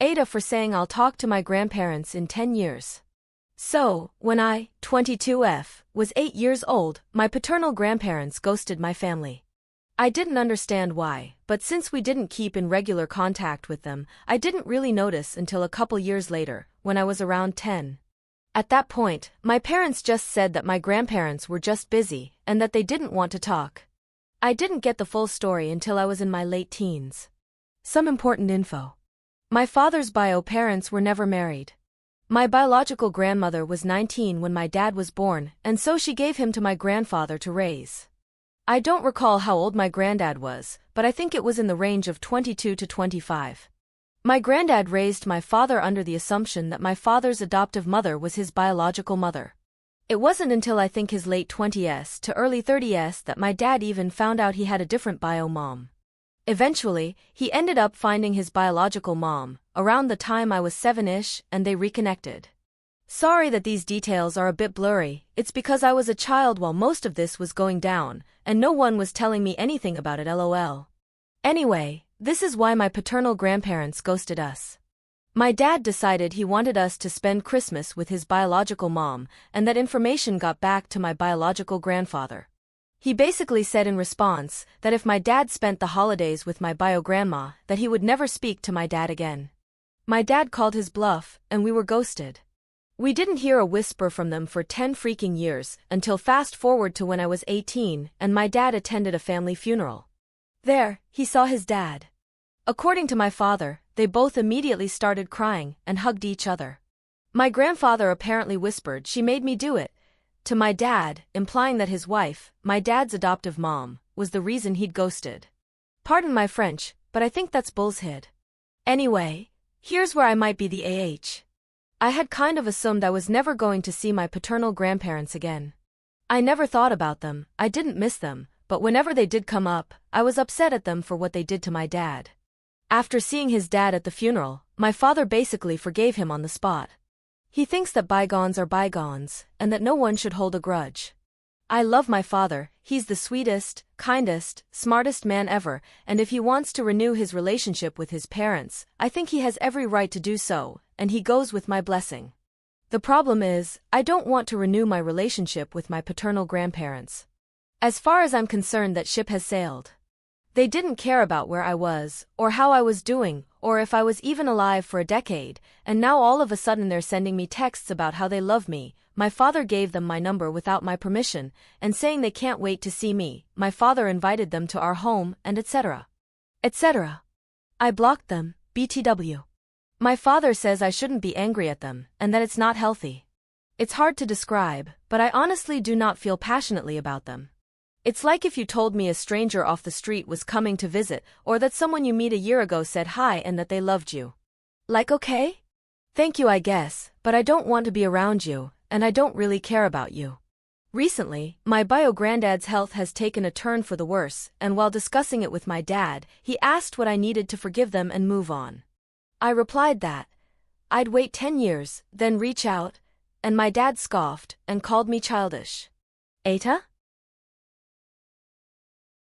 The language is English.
AITA for saying I'll talk to my grandparents in 10 years. So, when I, 22F, was 8 years old, my paternal grandparents ghosted my family. I didn't understand why, but since we didn't keep in regular contact with them, I didn't really notice until a couple years later, when I was around 10. At that point, my parents just said that my grandparents were just busy, and that they didn't want to talk. I didn't get the full story until I was in my late teens. Some important info. My father's bio parents were never married. My biological grandmother was 19 when my dad was born, and so she gave him to my grandfather to raise. I don't recall how old my granddad was, but I think it was in the range of 22 to 25. My granddad raised my father under the assumption that my father's adoptive mother was his biological mother. It wasn't until I think his late 20s to early 30s that my dad even found out he had a different bio mom. Eventually, he ended up finding his biological mom, around the time I was 7-ish, and they reconnected. Sorry that these details are a bit blurry, it's because I was a child while most of this was going down, and no one was telling me anything about it lol. Anyway, this is why my paternal grandparents ghosted us. My dad decided he wanted us to spend Christmas with his biological mom, and that information got back to my biological grandfather. He basically said in response that if my dad spent the holidays with my bio-grandma, that he would never speak to my dad again. My dad called his bluff, and we were ghosted. We didn't hear a whisper from them for 10 freaking years, until fast forward to when I was 18 and my dad attended a family funeral. There, he saw his dad. According to my father, they both immediately started crying and hugged each other. My grandfather apparently whispered she made me do it to my dad, implying that his wife, my dad's adoptive mom, was the reason he'd ghosted. Pardon my French, but I think that's bullshit. Anyway, here's where I might be the AH. I had kind of assumed I was never going to see my paternal grandparents again. I never thought about them, I didn't miss them, but whenever they did come up, I was upset at them for what they did to my dad. After seeing his dad at the funeral, my father basically forgave him on the spot. He thinks that bygones are bygones, and that no one should hold a grudge. I love my father, he's the sweetest, kindest, smartest man ever, and if he wants to renew his relationship with his parents, I think he has every right to do so, and he goes with my blessing. The problem is, I don't want to renew my relationship with my paternal grandparents. As far as I'm concerned, that ship has sailed. They didn't care about where I was, or how I was doing, or if I was even alive for a decade, and now all of a sudden they're sending me texts about how they love me. My father gave them my number without my permission, and saying they can't wait to see me. My father invited them to our home, and etc. etc. I blocked them, BTW. My father says I shouldn't be angry at them, and that it's not healthy. It's hard to describe, but I honestly do not feel passionately about them. It's like if you told me a stranger off the street was coming to visit, or that someone you meet a year ago said hi and that they loved you. Like, okay? Thank you, I guess, but I don't want to be around you, and I don't really care about you. Recently, my bio-granddad's health has taken a turn for the worse, and while discussing it with my dad, he asked what I needed to forgive them and move on. I replied that I'd wait 10 years, then reach out, and my dad scoffed and called me childish. AITA?